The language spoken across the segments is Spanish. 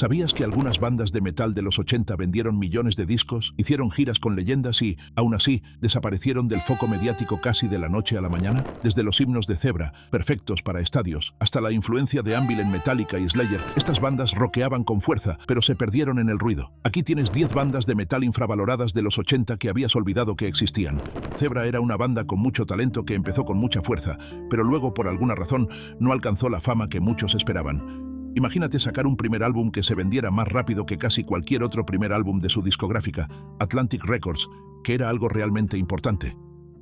¿Sabías que algunas bandas de metal de los 80 vendieron millones de discos, hicieron giras con leyendas y, aún así, desaparecieron del foco mediático casi de la noche a la mañana? Desde los himnos de Zebra, perfectos para estadios, hasta la influencia de Anvil en Metallica y Slayer, estas bandas rockeaban con fuerza, pero se perdieron en el ruido. Aquí tienes 10 bandas de metal infravaloradas de los 80 que habías olvidado que existían. Zebra era una banda con mucho talento que empezó con mucha fuerza, pero luego, por alguna razón, no alcanzó la fama que muchos esperaban. Imagínate sacar un primer álbum que se vendiera más rápido que casi cualquier otro primer álbum de su discográfica, Atlantic Records, que era algo realmente importante.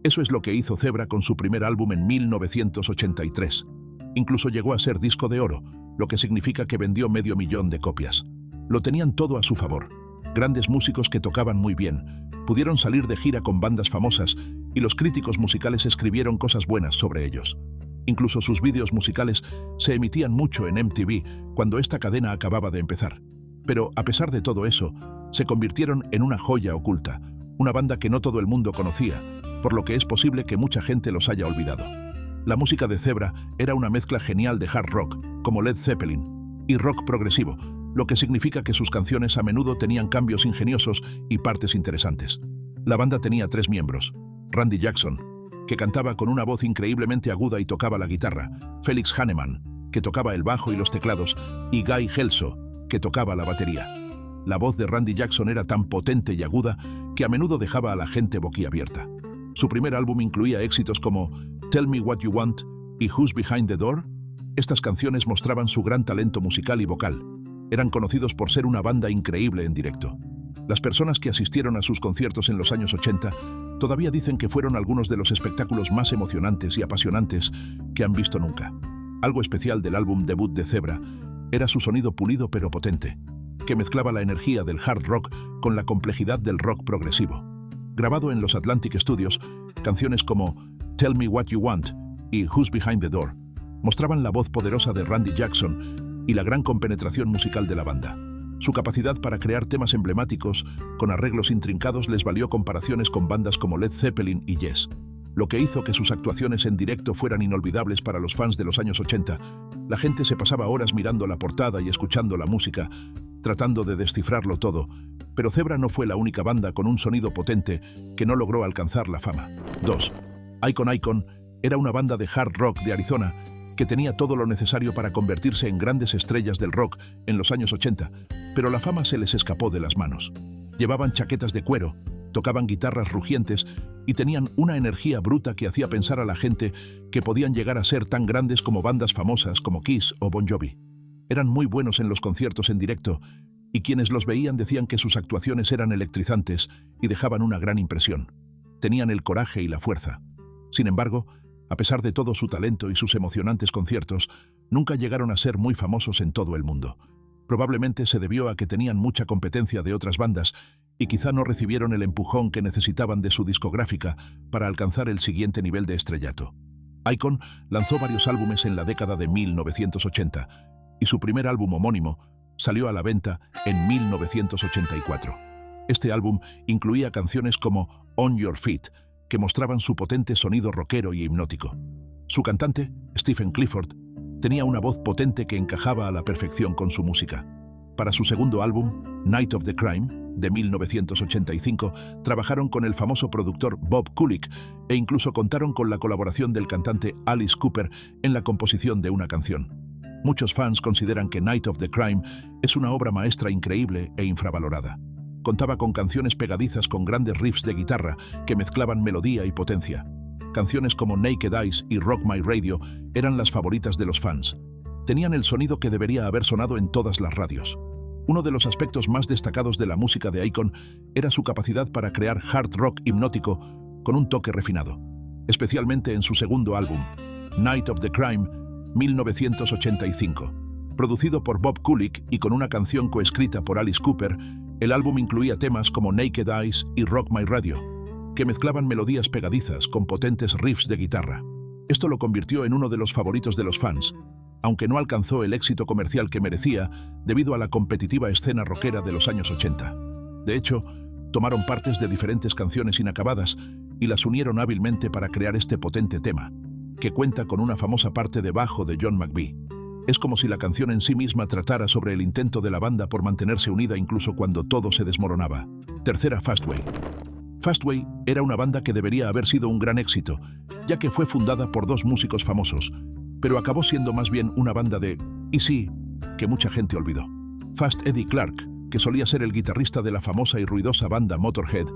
Eso es lo que hizo Zebra con su primer álbum en 1983. Incluso llegó a ser disco de oro, lo que significa que vendió 500.000 de copias. Lo tenían todo a su favor. Grandes músicos que tocaban muy bien, pudieron salir de gira con bandas famosas y los críticos musicales escribieron cosas buenas sobre ellos. Incluso sus vídeos musicales se emitían mucho en MTV cuando esta cadena acababa de empezar. Pero, a pesar de todo eso, se convirtieron en una joya oculta, una banda que no todo el mundo conocía, por lo que es posible que mucha gente los haya olvidado. La música de Zebra era una mezcla genial de hard rock, como Led Zeppelin, y rock progresivo, lo que significa que sus canciones a menudo tenían cambios ingeniosos y partes interesantes. La banda tenía 3 miembros: Randy Jackson, que cantaba con una voz increíblemente aguda y tocaba la guitarra, Felix Hanneman, que tocaba el bajo y los teclados, y Guy Helso, que tocaba la batería. La voz de Randy Jackson era tan potente y aguda que a menudo dejaba a la gente boquiabierta. Su primer álbum incluía éxitos como Tell Me What You Want y Who's Behind the Door. Estas canciones mostraban su gran talento musical y vocal. Eran conocidos por ser una banda increíble en directo. Las personas que asistieron a sus conciertos en los años 80 todavía dicen que fueron algunos de los espectáculos más emocionantes y apasionantes que han visto nunca. Algo especial del álbum debut de Zebra era su sonido pulido pero potente, que mezclaba la energía del hard rock con la complejidad del rock progresivo. Grabado en los Atlantic Studios, canciones como Tell Me What You Want y Who's Behind the Door mostraban la voz poderosa de Randy Jackson y la gran compenetración musical de la banda. Su capacidad para crear temas emblemáticos con arreglos intrincados les valió comparaciones con bandas como Led Zeppelin y Yes, lo que hizo que sus actuaciones en directo fueran inolvidables para los fans de los años 80. La gente se pasaba horas mirando la portada y escuchando la música, tratando de descifrarlo todo, pero Zebra no fue la única banda con un sonido potente que no logró alcanzar la fama. 2. Icon era una banda de hard rock de Arizona que tenía todo lo necesario para convertirse en grandes estrellas del rock en los años 80, pero la fama se les escapó de las manos. Llevaban chaquetas de cuero, tocaban guitarras rugientes y tenían una energía bruta que hacía pensar a la gente que podían llegar a ser tan grandes como bandas famosas como Kiss o Bon Jovi. Eran muy buenos en los conciertos en directo y quienes los veían decían que sus actuaciones eran electrizantes y dejaban una gran impresión. Tenían el coraje y la fuerza. Sin embargo, a pesar de todo su talento y sus emocionantes conciertos, nunca llegaron a ser muy famosos en todo el mundo. Probablemente se debió a que tenían mucha competencia de otras bandas y quizá no recibieron el empujón que necesitaban de su discográfica para alcanzar el siguiente nivel de estrellato. Icon lanzó varios álbumes en la década de 1980 y su primer álbum homónimo salió a la venta en 1984. Este álbum incluía canciones como On Your Feet, que mostraban su potente sonido rockero y hipnótico. Su cantante, Stephen Clifford, tenía una voz potente que encajaba a la perfección con su música. Para su segundo álbum, Night of the Crime, de 1985, trabajaron con el famoso productor Bob Kulick e incluso contaron con la colaboración del cantante Alice Cooper en la composición de una canción. Muchos fans consideran que Night of the Crime es una obra maestra increíble e infravalorada. Contaba con canciones pegadizas con grandes riffs de guitarra que mezclaban melodía y potencia. Canciones como Naked Eyes y Rock My Radio eran las favoritas de los fans. Tenían el sonido que debería haber sonado en todas las radios. Uno de los aspectos más destacados de la música de Icon era su capacidad para crear hard rock hipnótico con un toque refinado, especialmente en su segundo álbum, Night of the Crime, 1985. Producido por Bob Kulick y con una canción coescrita por Alice Cooper, el álbum incluía temas como Naked Eyes y Rock My Radio, que mezclaban melodías pegadizas con potentes riffs de guitarra. Esto lo convirtió en uno de los favoritos de los fans, aunque no alcanzó el éxito comercial que merecía debido a la competitiva escena rockera de los años 80. De hecho, tomaron partes de diferentes canciones inacabadas y las unieron hábilmente para crear este potente tema, que cuenta con una famosa parte de bajo de John McVie. Es como si la canción en sí misma tratara sobre el intento de la banda por mantenerse unida incluso cuando todo se desmoronaba. Tercera, Fastway. Fastway era una banda que debería haber sido un gran éxito, ya que fue fundada por dos músicos famosos, pero acabó siendo más bien una banda de sí, que mucha gente olvidó. Fast Eddie Clarke, que solía ser el guitarrista de la famosa y ruidosa banda Motorhead,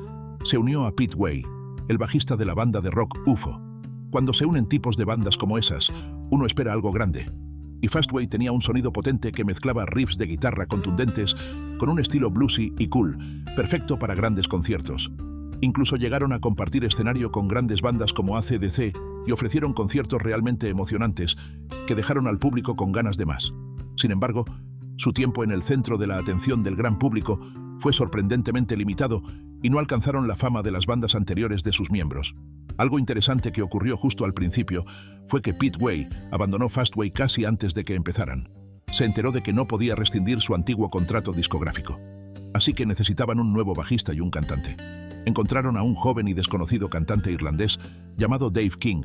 se unió a Pete Way, el bajista de la banda de rock UFO. Cuando se unen tipos de bandas como esas, uno espera algo grande. Y Fastway tenía un sonido potente que mezclaba riffs de guitarra contundentes con un estilo bluesy y cool, perfecto para grandes conciertos. Incluso llegaron a compartir escenario con grandes bandas como AC/DC y ofrecieron conciertos realmente emocionantes que dejaron al público con ganas de más. Sin embargo, su tiempo en el centro de la atención del gran público fue sorprendentemente limitado y no alcanzaron la fama de las bandas anteriores de sus miembros. Algo interesante que ocurrió justo al principio fue que Pete Way abandonó Fastway casi antes de que empezaran. Se enteró de que no podía rescindir su antiguo contrato discográfico. Así que necesitaban un nuevo bajista y un cantante. Encontraron a un joven y desconocido cantante irlandés llamado Dave King,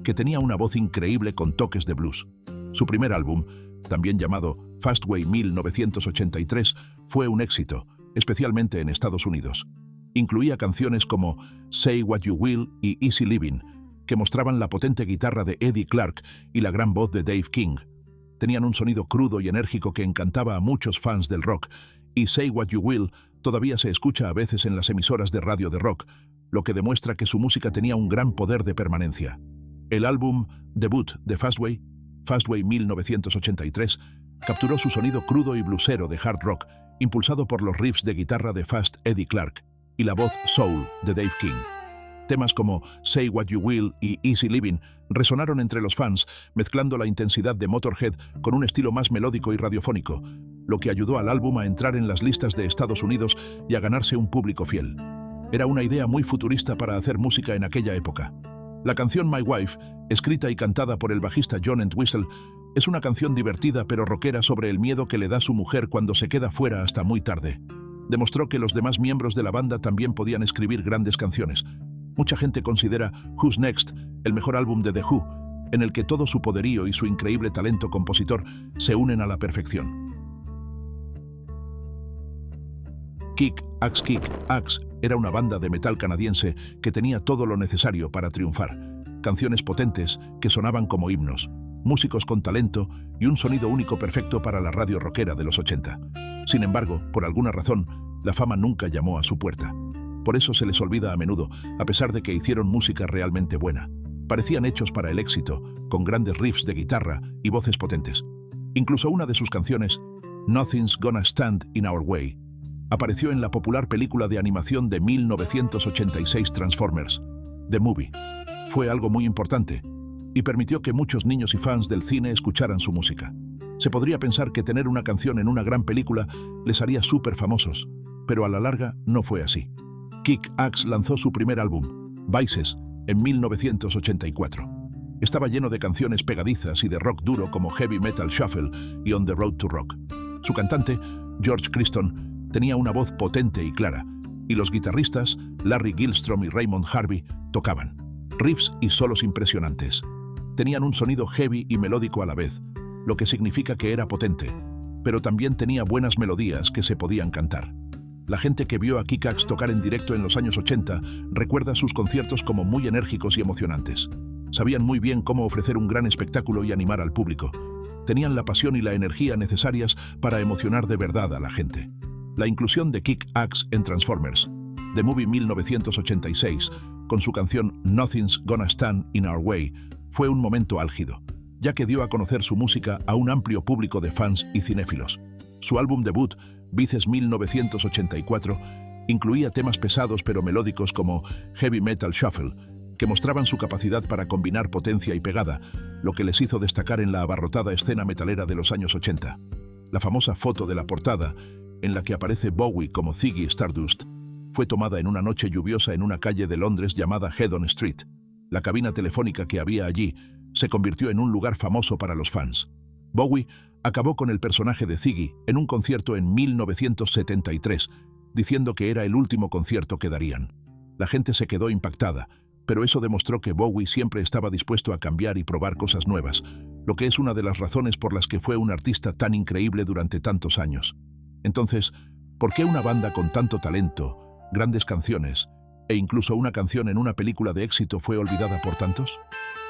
que tenía una voz increíble con toques de blues. Su primer álbum, también llamado Fastway 1983, fue un éxito, especialmente en Estados Unidos. Incluía canciones como Say What You Will y Easy Living, que mostraban la potente guitarra de Eddie Clarke y la gran voz de Dave King. Tenían un sonido crudo y enérgico que encantaba a muchos fans del rock, y Say What You Will todavía se escucha a veces en las emisoras de radio de rock, lo que demuestra que su música tenía un gran poder de permanencia. El álbum debut de Fastway, Fastway 1983, capturó su sonido crudo y bluesero de hard rock, impulsado por los riffs de guitarra de Fast Eddie Clarke y la voz soul de Dave King. Temas como Say What You Will y Easy Living resonaron entre los fans, mezclando la intensidad de Motorhead con un estilo más melódico y radiofónico, lo que ayudó al álbum a entrar en las listas de Estados Unidos y a ganarse un público fiel. Era una idea muy futurista para hacer música en aquella época. La canción My Wife, escrita y cantada por el bajista John Entwistle, es una canción divertida pero rockera sobre el miedo que le da su mujer cuando se queda fuera hasta muy tarde. Demostró que los demás miembros de la banda también podían escribir grandes canciones. Mucha gente considera Who's Next el mejor álbum de The Who, en el que todo su poderío y su increíble talento compositor se unen a la perfección. Kick Axe era una banda de metal canadiense que tenía todo lo necesario para triunfar. Canciones potentes que sonaban como himnos, músicos con talento y un sonido único perfecto para la radio rockera de los 80. Sin embargo, por alguna razón, la fama nunca llamó a su puerta. Por eso se les olvida a menudo, a pesar de que hicieron música realmente buena. Parecían hechos para el éxito, con grandes riffs de guitarra y voces potentes. Incluso una de sus canciones, Nothing's Gonna Stand in Our Way, apareció en la popular película de animación de 1986 Transformers, The Movie. Fue algo muy importante y permitió que muchos niños y fans del cine escucharan su música. Se podría pensar que tener una canción en una gran película les haría súper famosos, pero a la larga no fue así. Kick Axe lanzó su primer álbum, Vices, en 1984. Estaba lleno de canciones pegadizas y de rock duro como Heavy Metal Shuffle y On the Road to Rock. Su cantante, George Criston, tenía una voz potente y clara, y los guitarristas, Larry Gilstrom y Raymond Harvey, tocaban riffs y solos impresionantes. Tenían un sonido heavy y melódico a la vez, lo que significa que era potente, pero también tenía buenas melodías que se podían cantar. La gente que vio a Kick Axe tocar en directo en los años 80 recuerda sus conciertos como muy enérgicos y emocionantes. Sabían muy bien cómo ofrecer un gran espectáculo y animar al público. Tenían la pasión y la energía necesarias para emocionar de verdad a la gente. La inclusión de Kick Axe en Transformers, The Movie 1986, con su canción Nothing's Gonna Stand in Our Way, fue un momento álgido, ya que dio a conocer su música a un amplio público de fans y cinéfilos. Su álbum debut, Vices 1984, incluía temas pesados pero melódicos como Heavy Metal Shuffle, que mostraban su capacidad para combinar potencia y pegada, lo que les hizo destacar en la abarrotada escena metalera de los años 80. La famosa foto de la portada, en la que aparece Bowie como Ziggy Stardust, fue tomada en una noche lluviosa en una calle de Londres llamada Hedon Street. La cabina telefónica que había allí se convirtió en un lugar famoso para los fans. Bowie acabó con el personaje de Ziggy en un concierto en 1973, diciendo que era el último concierto que darían. La gente se quedó impactada, pero eso demostró que Bowie siempre estaba dispuesto a cambiar y probar cosas nuevas, lo que es una de las razones por las que fue un artista tan increíble durante tantos años. Entonces, ¿por qué una banda con tanto talento, grandes canciones e incluso una canción en una película de éxito fue olvidada por tantos?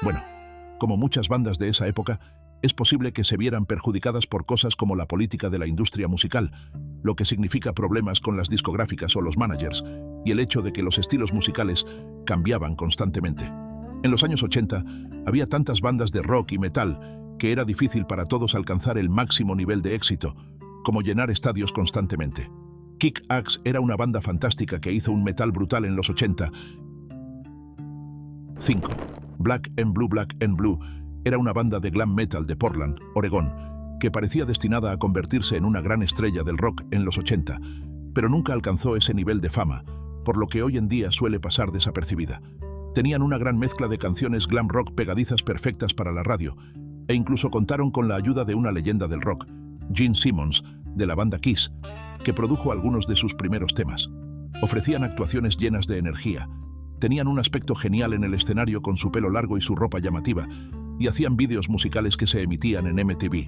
Bueno, como muchas bandas de esa época, es posible que se vieran perjudicadas por cosas como la política de la industria musical, lo que significa problemas con las discográficas o los managers, y el hecho de que los estilos musicales cambiaban constantemente. En los años 80 había tantas bandas de rock y metal que era difícil para todos alcanzar el máximo nivel de éxito, como llenar estadios constantemente. Kick Axe era una banda fantástica que hizo un metal brutal en los 80. 5. Black and Blue era una banda de glam metal de Portland, Oregón, que parecía destinada a convertirse en una gran estrella del rock en los 80, pero nunca alcanzó ese nivel de fama, por lo que hoy en día suele pasar desapercibida. Tenían una gran mezcla de canciones glam rock pegadizas perfectas para la radio, e incluso contaron con la ayuda de una leyenda del rock, Gene Simmons, de la banda Kiss, que produjo algunos de sus primeros temas. Ofrecían actuaciones llenas de energía, tenían un aspecto genial en el escenario con su pelo largo y su ropa llamativa, y hacían vídeos musicales que se emitían en MTV.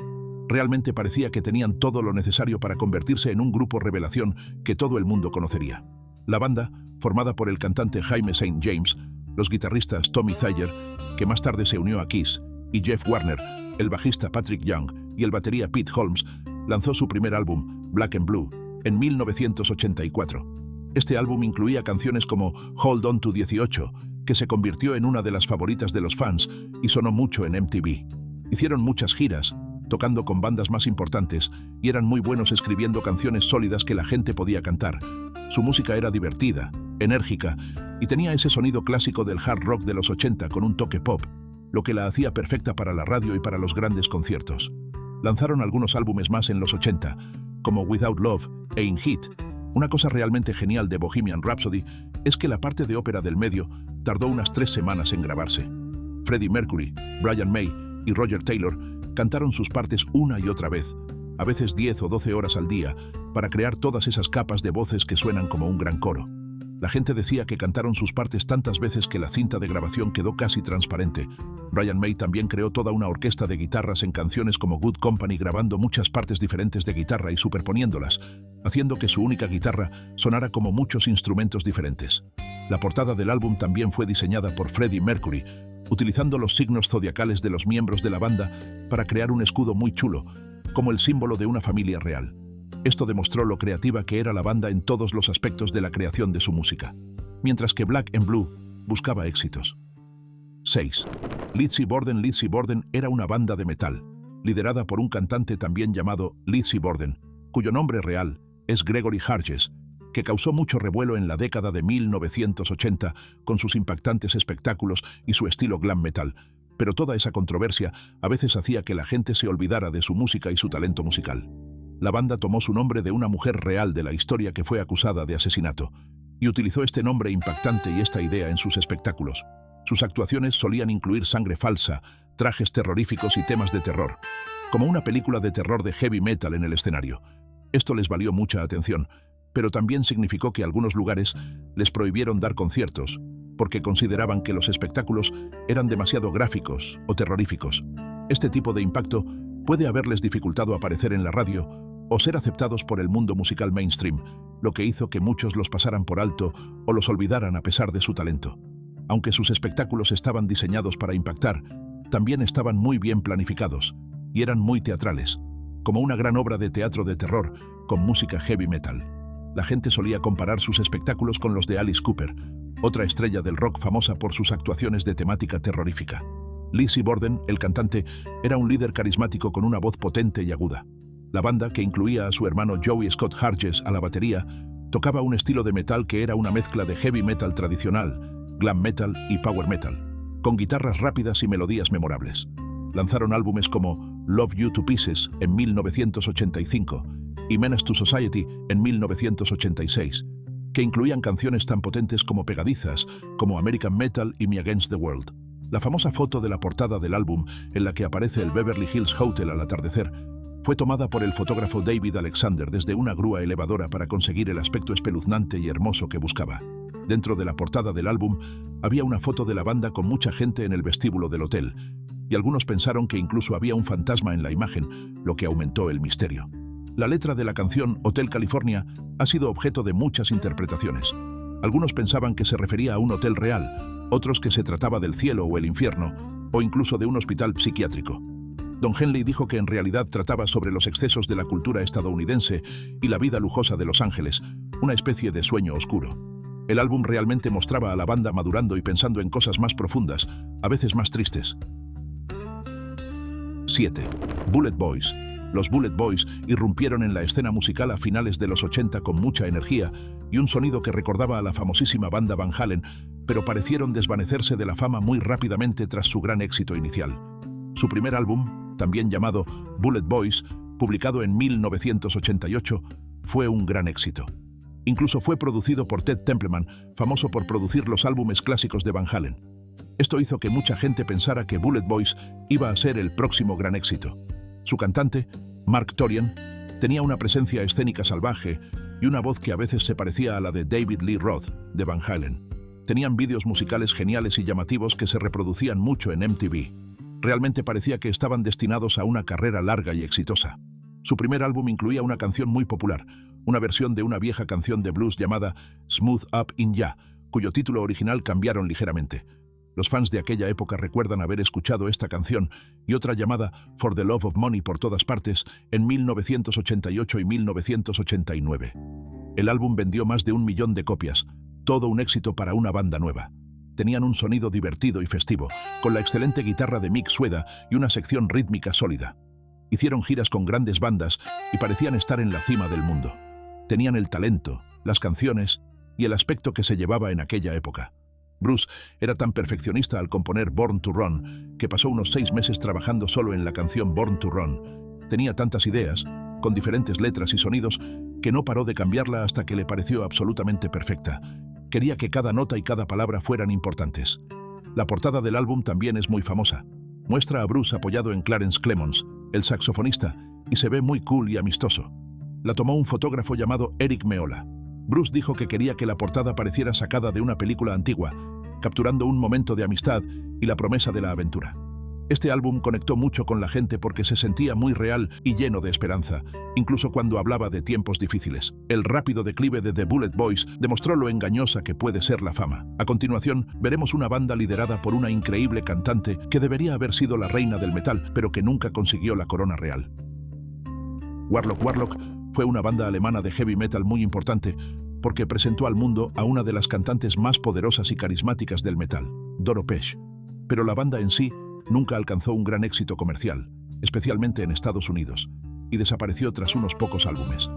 Realmente parecía que tenían todo lo necesario para convertirse en un grupo revelación que todo el mundo conocería. La banda, formada por el cantante Jaime St. James, los guitarristas Tommy Thayer, que más tarde se unió a Kiss, y Jeff Warner, el bajista Patrick Young y el batería Pete Holmes, lanzó su primer álbum, Black and Blue, en 1984. Este álbum incluía canciones como Hold On to 18, que se convirtió en una de las favoritas de los fans y sonó mucho en MTV. Hicieron muchas giras, tocando con bandas más importantes, y eran muy buenos escribiendo canciones sólidas que la gente podía cantar. Su música era divertida, enérgica, y tenía ese sonido clásico del hard rock de los 80 con un toque pop, lo que la hacía perfecta para la radio y para los grandes conciertos. Lanzaron algunos álbumes más en los 80, como Without Love e In Heat. Una cosa realmente genial de Bohemian Rhapsody es que la parte de ópera del medio tardó unas 3 semanas en grabarse. Freddie Mercury, Brian May y Roger Taylor cantaron sus partes una y otra vez, a veces 10 o 12 horas al día, para crear todas esas capas de voces que suenan como un gran coro. La gente decía que cantaron sus partes tantas veces que la cinta de grabación quedó casi transparente. Brian May también creó toda una orquesta de guitarras en canciones como Good Company, grabando muchas partes diferentes de guitarra y superponiéndolas, haciendo que su única guitarra sonara como muchos instrumentos diferentes. La portada del álbum también fue diseñada por Freddie Mercury, utilizando los signos zodiacales de los miembros de la banda para crear un escudo muy chulo, como el símbolo de una familia real. Esto demostró lo creativa que era la banda en todos los aspectos de la creación de su música, mientras que Black and Blue buscaba éxitos. 6. Lizzy Borden era una banda de metal, liderada por un cantante también llamado Lizzy Borden, cuyo nombre real es Gregory Harjes, que causó mucho revuelo en la década de 1980 con sus impactantes espectáculos y su estilo glam metal, pero toda esa controversia a veces hacía que la gente se olvidara de su música y su talento musical. La banda tomó su nombre de una mujer real de la historia que fue acusada de asesinato, y utilizó este nombre impactante y esta idea en sus espectáculos. Sus actuaciones solían incluir sangre falsa, trajes terroríficos y temas de terror, como una película de terror de heavy metal en el escenario. Esto les valió mucha atención, pero también significó que algunos lugares les prohibieron dar conciertos, porque consideraban que los espectáculos eran demasiado gráficos o terroríficos. Este tipo de impacto puede haberles dificultado aparecer en la radio o ser aceptados por el mundo musical mainstream, lo que hizo que muchos los pasaran por alto o los olvidaran a pesar de su talento. Aunque sus espectáculos estaban diseñados para impactar, también estaban muy bien planificados y eran muy teatrales, como una gran obra de teatro de terror con música heavy metal. La gente solía comparar sus espectáculos con los de Alice Cooper, otra estrella del rock famosa por sus actuaciones de temática terrorífica. Lizzy Borden, el cantante, era un líder carismático con una voz potente y aguda. La banda, que incluía a su hermano Joey Scott Harjes a la batería, tocaba un estilo de metal que era una mezcla de heavy metal tradicional, glam metal y power metal, con guitarras rápidas y melodías memorables. Lanzaron álbumes como Love You to Pieces en 1985 y Menace to Society en 1986, que incluían canciones tan potentes como pegadizas como American Metal y Me Against the World. La famosa foto de la portada del álbum, en la que aparece el Beverly Hills Hotel al atardecer, fue tomada por el fotógrafo David Alexander desde una grúa elevadora para conseguir el aspecto espeluznante y hermoso que buscaba. Dentro de la portada del álbum había una foto de la banda con mucha gente en el vestíbulo del hotel, y algunos pensaron que incluso había un fantasma en la imagen, lo que aumentó el misterio. La letra de la canción Hotel California ha sido objeto de muchas interpretaciones. Algunos pensaban que se refería a un hotel real, otros que se trataba del cielo o el infierno, o incluso de un hospital psiquiátrico. Don Henley dijo que en realidad trataba sobre los excesos de la cultura estadounidense y la vida lujosa de Los Ángeles, una especie de sueño oscuro. El álbum realmente mostraba a la banda madurando y pensando en cosas más profundas, a veces más tristes. 7. Bullet Boys. Los Bullet Boys irrumpieron en la escena musical a finales de los 80 con mucha energía y un sonido que recordaba a la famosísima banda Van Halen, pero parecieron desvanecerse de la fama muy rápidamente tras su gran éxito inicial. Su primer álbum, también llamado Bullet Boys, publicado en 1988, fue un gran éxito. Incluso fue producido por Ted Templeman, famoso por producir los álbumes clásicos de Van Halen. Esto hizo que mucha gente pensara que Bullet Boys iba a ser el próximo gran éxito. Su cantante, Mark Torian, tenía una presencia escénica salvaje y una voz que a veces se parecía a la de David Lee Roth, de Van Halen. Tenían vídeos musicales geniales y llamativos que se reproducían mucho en MTV. Realmente parecía que estaban destinados a una carrera larga y exitosa. Su primer álbum incluía una canción muy popular, una versión de una vieja canción de blues llamada Smooth Up in Ya, cuyo título original cambiaron ligeramente. Los fans de aquella época recuerdan haber escuchado esta canción y otra llamada For the Love of Money por todas partes en 1988 y 1989. El álbum vendió más de 1 millón de copias, todo un éxito para una banda nueva. Tenían un sonido divertido y festivo, con la excelente guitarra de Mick Sueda y una sección rítmica sólida. Hicieron giras con grandes bandas y parecían estar en la cima del mundo. Tenían el talento, las canciones y el aspecto que se llevaba en aquella época. Bruce era tan perfeccionista al componer Born to Run que pasó unos 6 meses trabajando solo en la canción Born to Run. Tenía tantas ideas, con diferentes letras y sonidos, que no paró de cambiarla hasta que le pareció absolutamente perfecta. Quería que cada nota y cada palabra fueran importantes. La portada del álbum también es muy famosa. Muestra a Bruce apoyado en Clarence Clemons, el saxofonista, y se ve muy cool y amistoso. La tomó un fotógrafo llamado Eric Meola. Bruce dijo que quería que la portada pareciera sacada de una película antigua, capturando un momento de amistad y la promesa de la aventura. Este álbum conectó mucho con la gente porque se sentía muy real y lleno de esperanza, incluso cuando hablaba de tiempos difíciles. El rápido declive de The Bullet Boys demostró lo engañosa que puede ser la fama. A continuación, veremos una banda liderada por una increíble cantante que debería haber sido la reina del metal, pero que nunca consiguió la corona real. Warlock fue una banda alemana de heavy metal muy importante porque presentó al mundo a una de las cantantes más poderosas y carismáticas del metal, Doro Pesch. Pero la banda en sí nunca alcanzó un gran éxito comercial, especialmente en Estados Unidos, y desapareció tras unos pocos álbumes.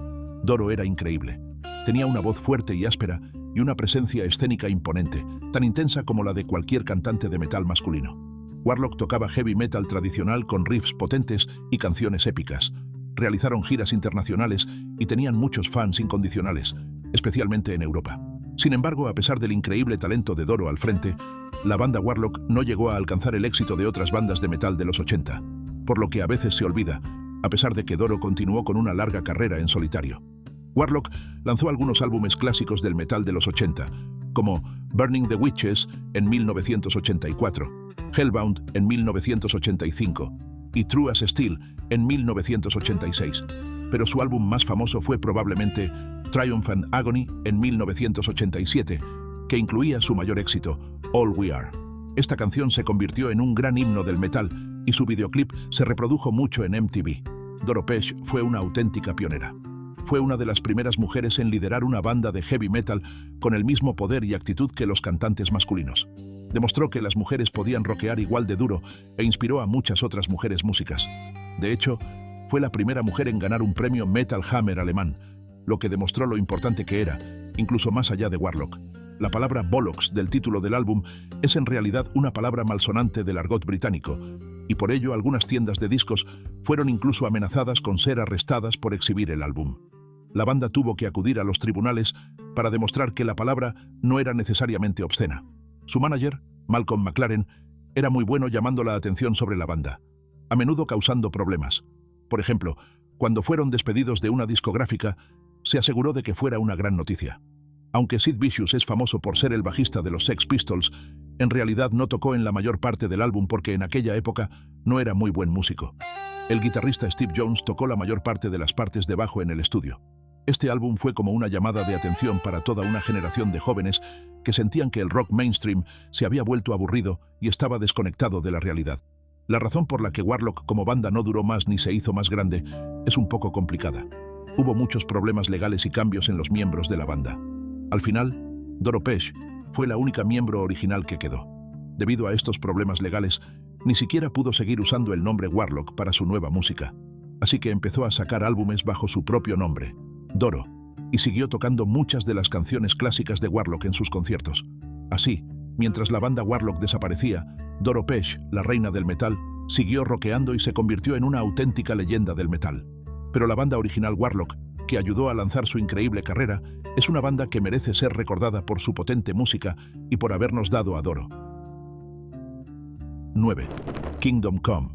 Doro era increíble. Tenía una voz fuerte y áspera y una presencia escénica imponente, tan intensa como la de cualquier cantante de metal masculino. Warlock tocaba heavy metal tradicional con riffs potentes y canciones épicas. Realizaron giras internacionales y tenían muchos fans incondicionales, especialmente en Europa. Sin embargo, a pesar del increíble talento de Doro al frente, la banda Warlock no llegó a alcanzar el éxito de otras bandas de metal de los 80, por lo que a veces se olvida, a pesar de que Doro continuó con una larga carrera en solitario. Warlock lanzó algunos álbumes clásicos del metal de los 80, como Burning the Witches en 1984, Hellbound en 1985 y True as Steel en 1986, pero su álbum más famoso fue probablemente Triumph and Agony en 1987, que incluía su mayor éxito, All We Are. Esta canción se convirtió en un gran himno del metal y su videoclip se reprodujo mucho en MTV. Doro Pesch fue una auténtica pionera. Fue una de las primeras mujeres en liderar una banda de heavy metal con el mismo poder y actitud que los cantantes masculinos. Demostró que las mujeres podían rockear igual de duro e inspiró a muchas otras mujeres músicas. De hecho, fue la primera mujer en ganar un premio Metal Hammer alemán, lo que demostró lo importante que era, incluso más allá de Warlock. La palabra bollocks del título del álbum es en realidad una palabra malsonante del argot británico, y por ello algunas tiendas de discos fueron incluso amenazadas con ser arrestadas por exhibir el álbum. La banda tuvo que acudir a los tribunales para demostrar que la palabra no era necesariamente obscena. Su manager, Malcolm McLaren, era muy bueno llamando la atención sobre la banda, a menudo causando problemas. Por ejemplo, cuando fueron despedidos de una discográfica, se aseguró de que fuera una gran noticia. Aunque Sid Vicious es famoso por ser el bajista de los Sex Pistols, En realidad no tocó en la mayor parte del álbum porque en aquella época no era muy buen músico. El guitarrista Steve Jones tocó la mayor parte de las partes de bajo en el estudio. Este álbum fue como una llamada de atención para toda una generación de jóvenes que sentían que el rock mainstream se había vuelto aburrido y estaba desconectado de la realidad. La razón por la que Warlock como banda no duró más ni se hizo más grande es un poco complicada. Hubo muchos problemas legales y cambios en los miembros de la banda. Al final, Doro Pesch fue la única miembro original que quedó. Debido a estos problemas legales, ni siquiera pudo seguir usando el nombre Warlock para su nueva música. Así que empezó a sacar álbumes bajo su propio nombre, Doro, y siguió tocando muchas de las canciones clásicas de Warlock en sus conciertos. Así, mientras la banda Warlock desaparecía, Doro Pesch, la reina del metal, siguió rockeando y se convirtió en una auténtica leyenda del metal. Pero la banda original Warlock, que ayudó a lanzar su increíble carrera, es una banda que merece ser recordada por su potente música y por habernos dado a Doro. 9. Kingdom Come.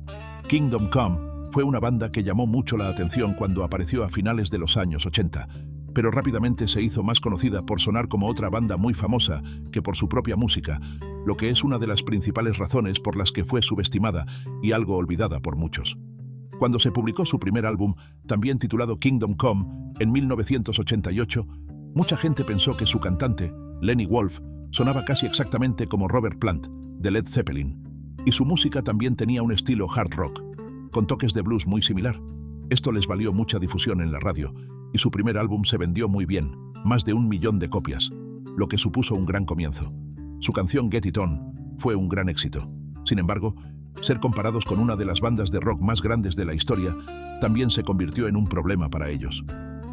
Kingdom Come fue una banda que llamó mucho la atención cuando apareció a finales de los años 80, pero rápidamente se hizo más conocida por sonar como otra banda muy famosa que por su propia música, lo que es una de las principales razones por las que fue subestimada y algo olvidada por muchos. Cuando se publicó su primer álbum, también titulado Kingdom Come, en 1988, mucha gente pensó que su cantante, Lenny Wolf, sonaba casi exactamente como Robert Plant, de Led Zeppelin, y su música también tenía un estilo hard rock, con toques de blues muy similar. Esto les valió mucha difusión en la radio, y su primer álbum se vendió muy bien, más de 1 millón de copias, lo que supuso un gran comienzo. Su canción Get It On fue un gran éxito. Sin embargo, ser comparados con una de las bandas de rock más grandes de la historia también se convirtió en un problema para ellos.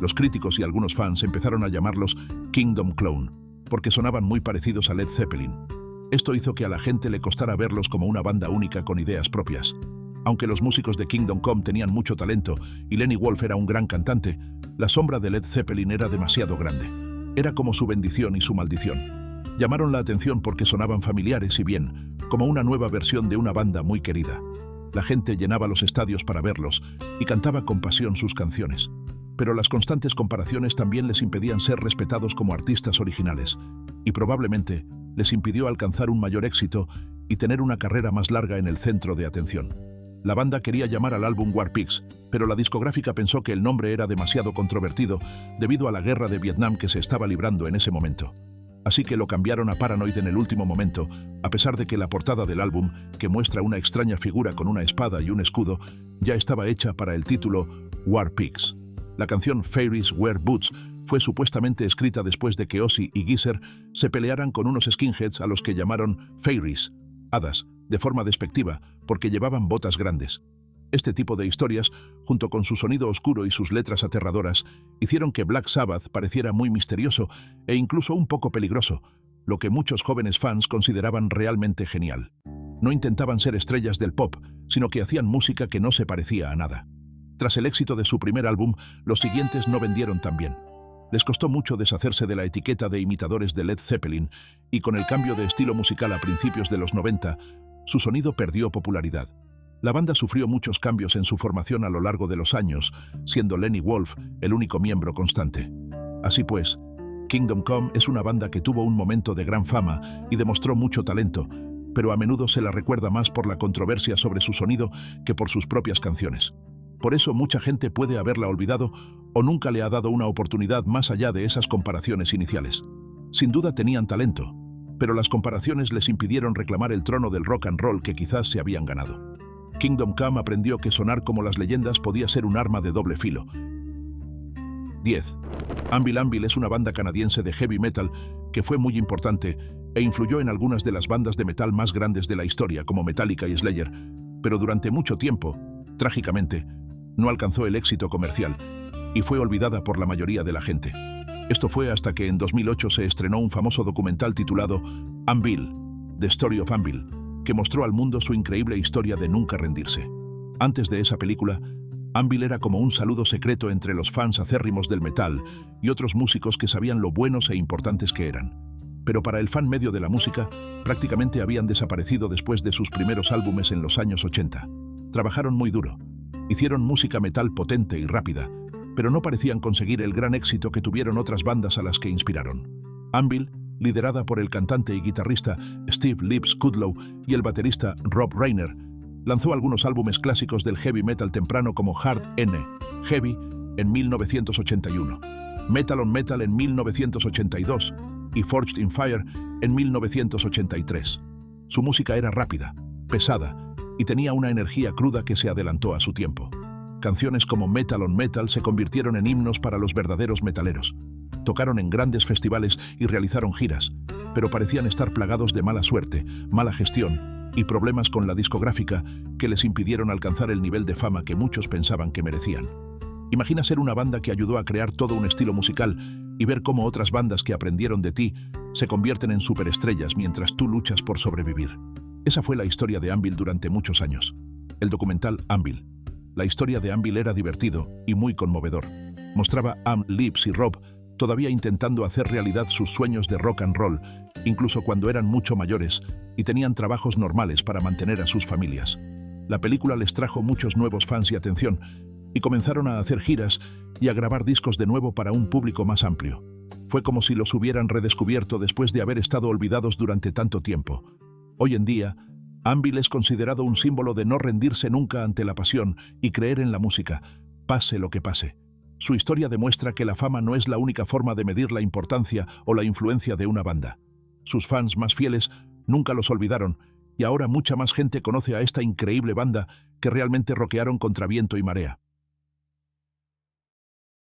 Los críticos y algunos fans empezaron a llamarlos Kingdom Clone, porque sonaban muy parecidos a Led Zeppelin. Esto hizo que a la gente le costara verlos como una banda única con ideas propias. Aunque los músicos de Kingdom Come tenían mucho talento y Lenny Wolf era un gran cantante, la sombra de Led Zeppelin era demasiado grande. Era como su bendición y su maldición. Llamaron la atención porque sonaban familiares y bien, como una nueva versión de una banda muy querida. La gente llenaba los estadios para verlos y cantaba con pasión sus canciones. Pero las constantes comparaciones también les impedían ser respetados como artistas originales, y probablemente les impidió alcanzar un mayor éxito y tener una carrera más larga en el centro de atención. La banda quería llamar al álbum War Pigs, pero la discográfica pensó que el nombre era demasiado controvertido debido a la guerra de Vietnam que se estaba librando en ese momento. Así que lo cambiaron a Paranoid en el último momento, a pesar de que la portada del álbum, que muestra una extraña figura con una espada y un escudo, ya estaba hecha para el título War Pigs. La canción Fairies Wear Boots fue supuestamente escrita después de que Ozzy y Geezer se pelearan con unos skinheads a los que llamaron fairies, hadas, de forma despectiva, porque llevaban botas grandes. Este tipo de historias, junto con su sonido oscuro y sus letras aterradoras, hicieron que Black Sabbath pareciera muy misterioso e incluso un poco peligroso, lo que muchos jóvenes fans consideraban realmente genial. No intentaban ser estrellas del pop, sino que hacían música que no se parecía a nada. Tras el éxito de su primer álbum, los siguientes no vendieron tan bien. Les costó mucho deshacerse de la etiqueta de imitadores de Led Zeppelin, y con el cambio de estilo musical a principios de los 90, su sonido perdió popularidad. La banda sufrió muchos cambios en su formación a lo largo de los años, siendo Lenny Wolf el único miembro constante. Así pues, Kingdom Come es una banda que tuvo un momento de gran fama y demostró mucho talento, pero a menudo se la recuerda más por la controversia sobre su sonido que por sus propias canciones. Por eso mucha gente puede haberla olvidado o nunca le ha dado una oportunidad más allá de esas comparaciones iniciales. Sin duda tenían talento, pero las comparaciones les impidieron reclamar el trono del rock and roll que quizás se habían ganado. Kingdom Come aprendió que sonar como las leyendas podía ser un arma de doble filo. 10. Anvil Anvil es una banda canadiense de heavy metal que fue muy importante e influyó en algunas de las bandas de metal más grandes de la historia como Metallica y Slayer, pero durante mucho tiempo, trágicamente, no alcanzó el éxito comercial y fue olvidada por la mayoría de la gente. Esto fue hasta que en 2008 se estrenó un famoso documental titulado Anvil, The Story of Anvil, que mostró al mundo su increíble historia de nunca rendirse. Antes de esa película, Anvil era como un saludo secreto entre los fans acérrimos del metal y otros músicos que sabían lo buenos e importantes que eran. Pero para el fan medio de la música, prácticamente habían desaparecido después de sus primeros álbumes en los años 80. Trabajaron muy duro. Hicieron música metal potente y rápida, pero no parecían conseguir el gran éxito que tuvieron otras bandas a las que inspiraron. Anvil liderada por el cantante y guitarrista Steve Lips Kudlow y el baterista Rob Reiner, lanzó algunos álbumes clásicos del heavy metal temprano como Hard N, Heavy, en 1981, Metal on Metal en 1982 y Forged in Fire en 1983. Su música era rápida, pesada y tenía una energía cruda que se adelantó a su tiempo. Canciones como Metal on Metal se convirtieron en himnos para los verdaderos metaleros. Tocaron en grandes festivales y realizaron giras, pero parecían estar plagados de mala suerte, mala gestión y problemas con la discográfica que les impidieron alcanzar el nivel de fama que muchos pensaban que merecían. Imagina ser una banda que ayudó a crear todo un estilo musical y ver cómo otras bandas que aprendieron de ti se convierten en superestrellas mientras tú luchas por sobrevivir. Esa fue la historia de Anvil durante muchos años. El documental Anvil. La historia de Anvil era divertido y muy conmovedor. Mostraba a Lips y Rob todavía intentando hacer realidad sus sueños de rock and roll, incluso cuando eran mucho mayores y tenían trabajos normales para mantener a sus familias. La película les trajo muchos nuevos fans y atención, y comenzaron a hacer giras y a grabar discos de nuevo para un público más amplio. Fue como si los hubieran redescubierto después de haber estado olvidados durante tanto tiempo. Hoy en día, Anvil es considerado un símbolo de no rendirse nunca ante la pasión y creer en la música, pase lo que pase. Su historia demuestra que la fama no es la única forma de medir la importancia o la influencia de una banda. Sus fans más fieles nunca los olvidaron, y ahora mucha más gente conoce a esta increíble banda que realmente rockearon contra viento y marea.